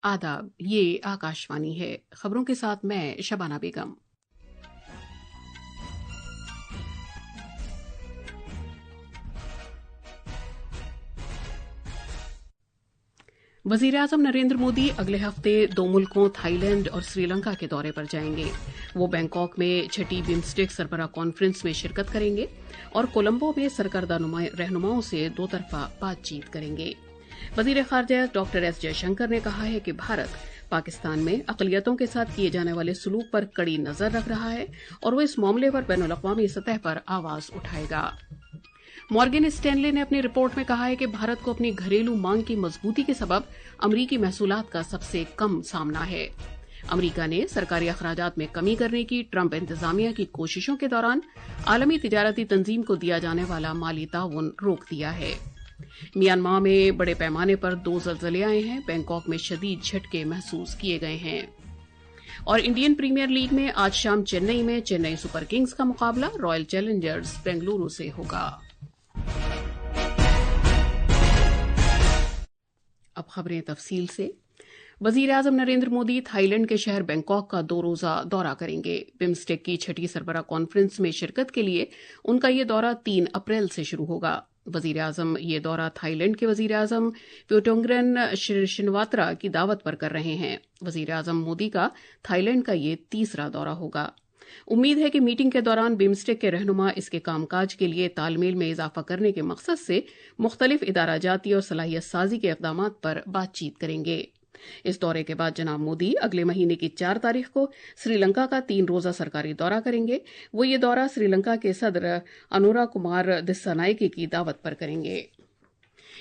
आदाब, ये आकाशवाणी है। खबरों के साथ मैं शबाना बेगम। वज़ीर-ए-आज़म नरेंद्र मोदी अगले हफ्ते 2 मुल्कों थाईलैंड और श्रीलंका के दौरे पर जाएंगे। वो बैंकॉक में छठी बिम्स्टेक सरबराह कॉन्फ्रेंस में शिरकत करेंगे और कोलंबो में सरकर्दा रहनुमाओं से दो तरफा बातचीत करेंगे। वज़ीर ख़ारजा डॉक्टर एस जयशंकर ने कहा है कि भारत पाकिस्तान में अक़लियतों के साथ किए जाने वाले सलूक पर कड़ी नज़र रख रहा है और वो इस मामले पर बैनुल-अक़वामी सतह पर आवाज़ उठाएगा। मॉर्गन स्टैनले ने अपनी रिपोर्ट में कहा है कि भारत को अपनी घरेलू मांग की मजबूती के सबब अमरीकी महसूलात का सबसे कम सामना है। अमरीका ने सरकारी अखराजात में कमी करने की ट्रंप इंतजामिया की कोशिशों के दौरान आलमी तिजारती तंजीम को दिया जाने वाला माली ताउन रोक दिया है। म्यांमार में बड़े पैमाने पर 2 ज़लज़ले आए हैं। बैंकॉक में शदीद झटके महसूस किए गए हैं। और इंडियन प्रीमियर लीग में आज शाम चेन्नई में चेन्नई सुपर किंग्स का मुकाबला रॉयल चैलेंजर्स बेंगलुरु से होगा। अब खबरें तफसील से। वज़ीर-ए-आज़म नरेंद्र मोदी थाईलैंड के शहर बैंकॉक का 2 रोज़ा दौरा करेंगे। बिम्स्टेक की छठी सरबराह कॉन्फ्रेंस में शिरकत के लिए उनका ये दौरा 3 अप्रैल से शुरू होगा। वज़ीर-ए-आज़म ये दौरा थाईलैंड के वज़ीर-ए-आज़म प्यूटोंगरन शिनवात्रा की दावत पर कर रहे हैं। वज़ीर-ए-आज़म मोदी का थाईलैंड का ये तीसरा दौरा होगा। उम्मीद है कि मीटिंग के दौरान बिम्स्टेक के रहनुमा इसके कामकाज के लिए तालमेल में इजाफा करने के मकसद से मुख्तलिफ इदारा जाती और सलाहियत साजी के इक़दामात पर बातचीत करेंगे। इस दौरे के बाद जनाब मोदी अगले महीने की 4 तारीख को श्रीलंका का 3 रोज़ा सरकारी दौरा करेंगे। वो ये दौरा श्रीलंका के सदर अनुरा कुमार दिस्सानायके की दावत पर करेंगे।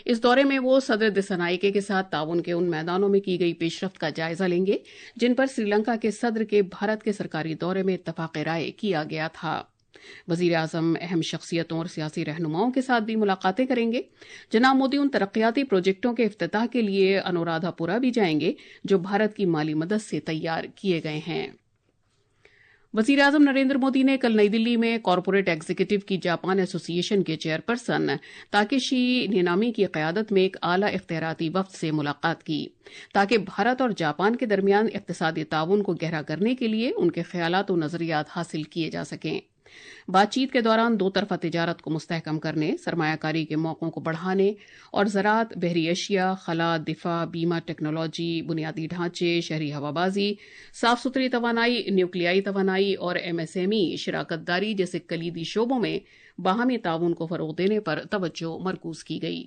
इस दौरे में वो सदर दिस्सानायके के साथ ताउन के उन मैदानों में की गई पेशरफ्त का जायजा लेंगे जिन पर श्रीलंका के सदर के भारत के सरकारी दौरे में इत्तफाक़ राय किया गया था। वज़ीर-ए-आज़म अहम शख्सियतों और सियासी रहनुमाओं के साथ भी मुलाकातें करेंगे। जनाब मोदी उन तरक्याती प्रोजेक्टों के इफ्तिताह के लिए अनुराधापुरा भी जाएंगे जो भारत की माली मदद से तैयार किए गए हैं। वज़ीर-ए-आज़म नरेंद्र मोदी ने कल नई दिल्ली में कॉरपोरेट एग्जीक्यूटिव की जापान एसोसिएशन के चेयरपर्सन ताकेशी निनामी की क़यादत में एक आला इख्तियाराती वफ़द से मुलाकात की ताकि भारत और जापान के दरमियान इक़्तिसादी ताउन को गहरा करने के लिए उनके ख़यालात और नज़रियात हासिल किए जा सकें। बातचीत के दौरान 2 तरफ़ा तिजारत को मुस्तहकम करने, सरमायाकारी के मौक़ों को बढ़ाने और ज़राअत, बहरी अशिया, खला, दिफ़ा, बीमा, टेक्नोलॉजी, बुनियादी ढांचे, शहरी हवाबाजी, साफ़ सुथरी तवानाई, न्यूक्लियाई तवानाई और MSME शराकतदारी जैसे कलीदी शोबों में बाहमी ताउन को फ़रोग़ देने पर तवज्जो मरकूज़ की गई।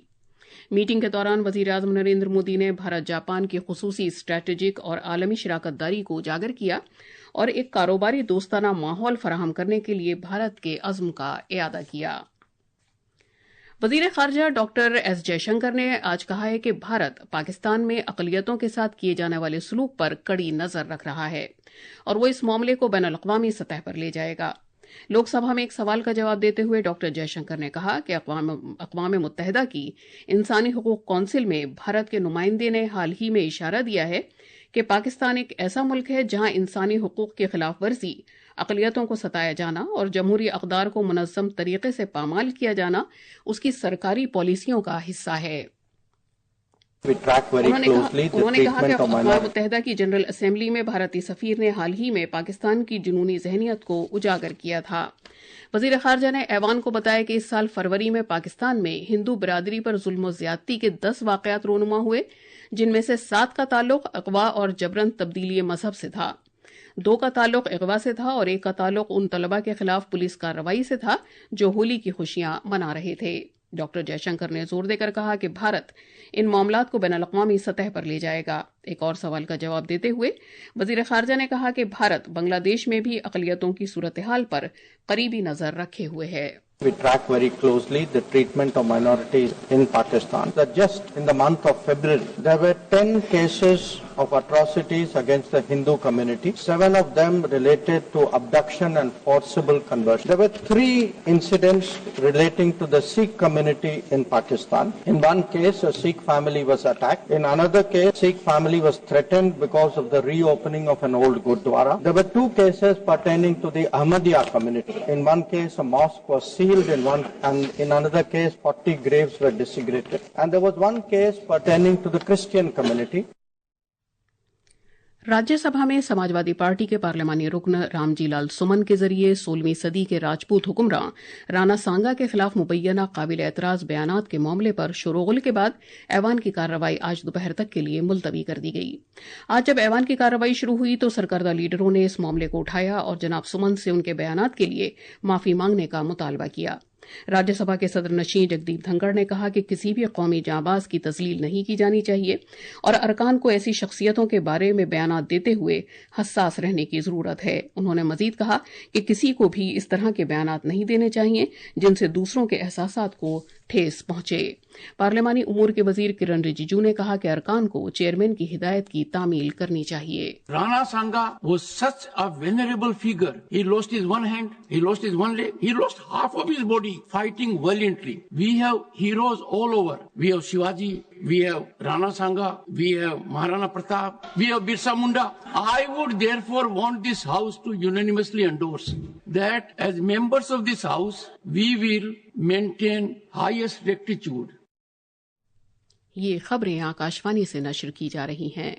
मीटिंग के दौरान वज़ीर-ए-आज़म नरेंद्र मोदी ने भारत जापान की ख़ुसूसी स्ट्रैटेजिक और आलमी शराकतदारी को उजागर किया और एक कारोबारी दोस्ताना माहौल फराहम करने के लिए भारत के अज़्म का इयादा किया। वज़ीर ख़ारजा डॉक्टर एस जयशंकर ने आज कहा है कि भारत पाकिस्तान में अक़लियतों के साथ किए जाने वाले सलूक पर कड़ी नज़र रख रहा है और वो इस मामले को बैनुल-अक़वामी सतह पर ले जाएगा। लोकसभा में एक सवाल का जवाब देते हुए डॉक्टर जयशंकर ने कहा कि अक़वाम मुत्तहिदा की इंसानी हुकूक़ कौंसिल में भारत के नुमाइंदे ने हाल ही में इशारा दिया है कि पाकिस्तान एक ऐसा मुल्क है जहां इंसानी हुकूक़ की खिलाफ वर्जी, अक़लियतों को सताया जाना और जमहूरी अक़दार को मुनज़्ज़म तरीक़े से पामाल किया जाना उसकी सरकारी पॉलिसियों का हिस्सा है। उन्होंने कहा कि अक़वाम मुत्तहिदा की जनरल असेंबली में भारतीय सफ़ीर ने हाल ही में पाकिस्तान की जुनूनी ज़हनियत को उजागर किया था। वज़ीर ख़ारजा ने ऐवान को बताया कि इस साल फरवरी में पाकिस्तान में हिंदू बिरादरी पर जुल्म और ज़्यादती के 10 वाक़यात रोनुमा हुए, जिनमें से 7 का ताल्लुक़ अग़वा और जबरन तब्दीली मज़हब से था, 2 का ताल्लुक़ अग़वा से था और 1 का ताल्लुक़ उन तलबा के खिलाफ पुलिस कार्रवाई से था जो होली की खुशियां मना रहे थे। डॉक्टर जयशंकर ने जोर देकर कहा कि भारत इन मामलात को बैनुल-अक़वामी सतह पर ले जाएगा। एक और सवाल का जवाब देते हुए वज़ीर ख़ारजा ने कहा कि भारत बांग्लादेश में भी अक़लियतों की सूरत हाल पर करीबी नज़र रखे हुए है। We track very closely the treatment of minorities in Pakistan. That just in the month of February, there were 10 cases of atrocities against the Hindu community, 7 of them related to abduction and forcible conversion. There were 3 incidents relating to the Sikh community in Pakistan. In one case, a Sikh family was attacked. In another case, a Sikh family was threatened because of the reopening of an old Gurdwara. There were 2 cases pertaining to the Ahmadiyya community. In one case, a mosque was sealed, and in another case, 40 graves were desecrated. And there was one case pertaining to the Christian community. राज्य सभा में Samajwadi party के parliamentary रुकन रामजी लाल सुमन के जरिए 16वीं सदी के राजपूत हुक्मरान राणा सांगा के खिलाफ मुबैना काबिल एतराज बयानात के मामले पर शोरगुल के बाद ऐवान की कार्रवाई आज दोपहर तक के लिए मुलतवी कर दी गई। आज जब ऐवान की कार्रवाई शुरू हुई तो सरकर्दा लीडरों ने इस मामले को उठाया और जनाब सुमन से उनके बयानात के लिए माफी मांगने का मुतालबा किया। राज्यसभा के सदर नशीं जगदीप धनखड़ ने कहा कि किसी भी कौमी जांबाज की तस्लील नहीं की जानी चाहिए और अरकान को ऐसी शख्सियतों के बारे में बयानात देते हुए हसास रहने की जरूरत है। उन्होंने मजीद कहा कि किसी को भी इस तरह के बयानात नहीं देने चाहिए जिनसे दूसरों के एहसासात को ठेस पहुंचे। पार्लियामानी उमूर के वजीर किरण रिजिजू ने कहा कि अरकान को चेयरमैन की हिदायत की तामील करनी चाहिए। Rana Sangha was such a venerable figure. He lost his one hand, he lost his one leg, he lost half of his body fighting valiantly. We have heroes all over. We have Shivaji, we have Rana Sangha, we have Maharana Pratap, we have Birsa Munda. I would therefore want this house to unanimously endorse that as members of this house, we will maintain highest rectitude. ये खबरें आकाशवाणी से नशर की जा रही हैं।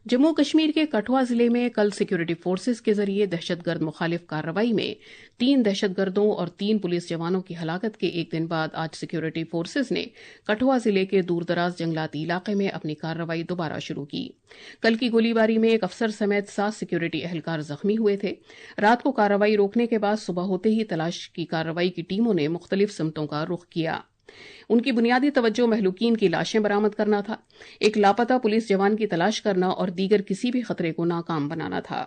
जम्मू कश्मीर के कठुआ जिले में कल सिक्योरिटी फोर्सेस के जरिए दहशतगर्द मुखालिफ कार्रवाई में 3 दहशतगर्दों और 3 पुलिस जवानों की हलाकत के एक दिन बाद आज सिक्योरिटी फोर्सेस ने कठुआ जिले के दूरदराज जंगलाती इलाके में अपनी कार्रवाई दोबारा शुरू की। कल की गोलीबारी में एक अफसर समेत 7 सिक्योरिटी एहलकार जख्मी हुए थे। रात को कार्रवाई रोकने के बाद सुबह होते ही तलाश की कार्रवाई की टीमों ने मुख्तलिफ सिमतों का रुख किया। उनकी बुनियादी तवज्जो महलूकीन की लाशें बरामद करना था, एक लापता पुलिस जवान की तलाश करना और दीगर किसी भी खतरे को नाकाम बनाना था।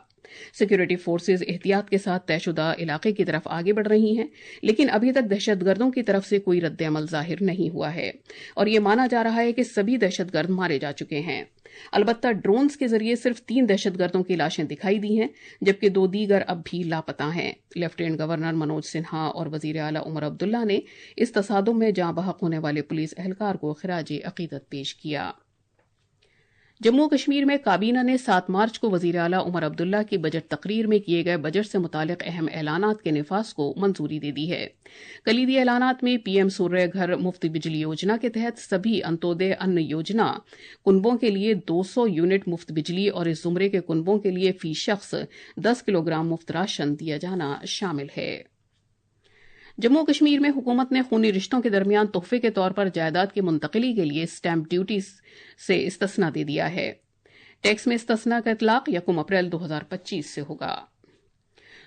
सिक्योरिटी फोर्सेज एहतियात के साथ तयशुदा इलाके की तरफ आगे बढ़ रही हैं, लेकिन अभी तक दहशतगर्दों की तरफ से कोई रद्द-ए-अमल जाहिर नहीं हुआ है और ये माना जा रहा है कि सभी दहशतगर्द मारे जा चुके हैं। अलबत्ता ड्रोन्स के जरिए सिर्फ 3 दहशतगर्दों की लाशें दिखाई दी हैं, जबकि 2 दीगर अब भी लापता हैं। लेफ्टिनेंट गवर्नर मनोज सिन्हा और वजीर आला उमर अब्दुल्ला ने इस तसादुम में जाँ बहक होने वाले पुलिस एहलकार को खिराज अकीदत पेश किया। जम्मू कश्मीर में काबीना ने 7 मार्च को वजीर आला उमर अब्दुल्ला की बजट तकरीर में किए गए बजट से मुतालिक अहम ऐलानात के निफाज को मंजूरी दे दी है। कलीदी ऐलानात में पीएम सूर्य घर मुफ्त बिजली योजना के तहत सभी अंत्योदय अन्न योजना कुनबों के लिए 200 यूनिट मुफ्त बिजली और इस जुमरे के कुनबों के लिए फी शख्स 10 किलोग्राम मुफ्त राशन दिया जाना शामिल है। जम्मू कश्मीर में हुकूमत ने खूनी रिश्तों के दरमियान तोहफे के तौर पर जायदाद की मुंतकिली के लिए स्टैंप ड्यूटी से इस्तिस्ना दे दिया है। टैक्स में इस्तिस्ना का इतलाक 1 अप्रैल 2025 से होगा।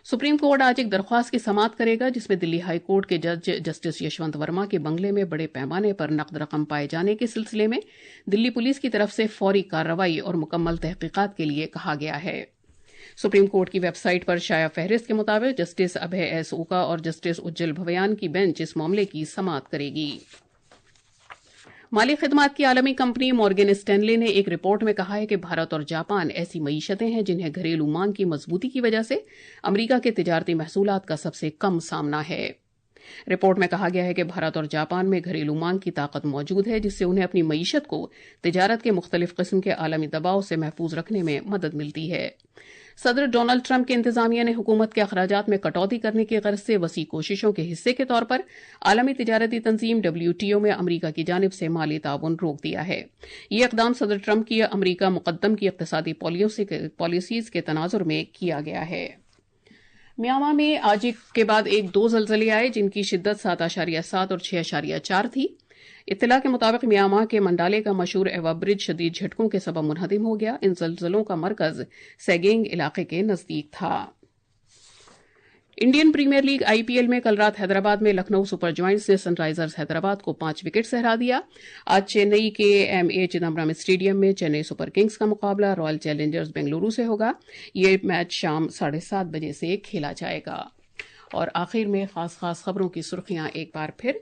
सुप्रीम कोर्ट आज एक दरख्वास्त की समाअत करेगा जिसमें दिल्ली हाई कोर्ट के जज जस्टिस यशवंत वर्मा के बंगले में बड़े पैमाने पर नकद रकम पाए जाने के सिलसिले में दिल्ली पुलिस की तरफ से फौरी कार्रवाई और मुकम्मल तहकीकात के लिए कहा गया है। सुप्रीम कोर्ट की वेबसाइट पर शाया फहरिस्त के मुताबिक जस्टिस अभय एस ओका और जस्टिस उज्जवल भवयान की बेंच इस मामले की समाअत करेगी। माली खिदमात की आलमी कंपनी मॉर्गन स्टैनले ने एक रिपोर्ट में कहा है कि भारत और जापान ऐसी मईशतें हैं जिन्हें घरेलू मांग की मजबूती की वजह से अमरीका के तिजारती महसूलात का सबसे कम सामना है। रिपोर्ट में कहा गया है कि भारत और जापान में घरेलू मांग की ताकत मौजूद है जिससे उन्हें अपनी मईशत को तिजारत के मुख्तलिफ किस्म के आलमी दबाव से महफूज रखने में मदद मिलती है। सदर डोनाल्ड ट्रंप की इंतजामिया ने हुकूमत के अखराजात में कटौती करने की गर्ज से वसी कोशिशों के हिस्से के तौर पर आलमी तिजारती तंजीम WTO में अमरीका की जानिब से माली ताउन रोक दिया है। ये इकदाम सदर ट्रंप की अमरीका मुकद्दम की इक्तसादी पॉलिसीज के तनाजुर में किया गया है। म्यांमार में आज एक के बाद एक 2 ज़लज़ले आए जिनकी शिद्दत 7.7 और 6.4 थी। इत्तला के मुताबिक म्यांमार के मंडाले का मशहूर एवा ब्रिज शदीद झटकों के सबब मुनहदिम हो गया। इन ज़लज़लों का मरकज सेगेंग इलाके के नजदीक था। इंडियन प्रीमियर लीग IPL में कल रात हैदराबाद में लखनऊ सुपर जॉयंट्स ने सनराइजर्स हैदराबाद को 5 विकेट से हरा दिया। आज चेन्नई के MA चिदम्बरम स्टेडियम में चेन्नई सुपर किंग्स का मुकाबला रॉयल चैलेंजर्स बेंगलुरु से होगा। ये मैच शाम 7:30 बजे से खेला जाएगा। और आखिर में खास खबरों की सुर्खियां एक बार फिर।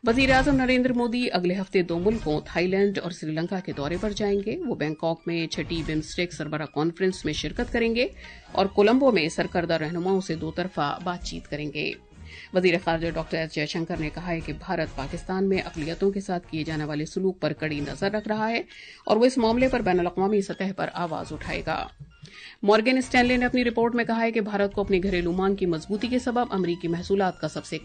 वज़ीर-ए-आज़म नरेंद्र मोदी अगले हफ्ते 2 मुल्कों थाईलैंड और श्रीलंका के दौरे पर जाएंगे। वो बैंकॉक में 6ठी बिम्स्टेक सरबराह कॉन्फ्रेंस में शिरकत करेंगे और कोलंबो में सरकर्दा रहनुमाओं से 2 तरफा बातचीत करेंगे। वज़ीर ख़ारजा डॉक्टर एस जयशंकर ने कहा है कि भारत पाकिस्तान में अक़लियतों के साथ किए जाने वाले सलूक पर कड़ी नज़र रख रहा है और वो इस मामले पर बैनुल-अक़वामी सतह पर आवाज़ उठाएगा। मॉर्गन स्टैनले ने अपनी रिपोर्ट में कहा है कि भारत को अपनी घरेलू मांग की मजबूती के सबब अमरीकी महसूलात का सबसे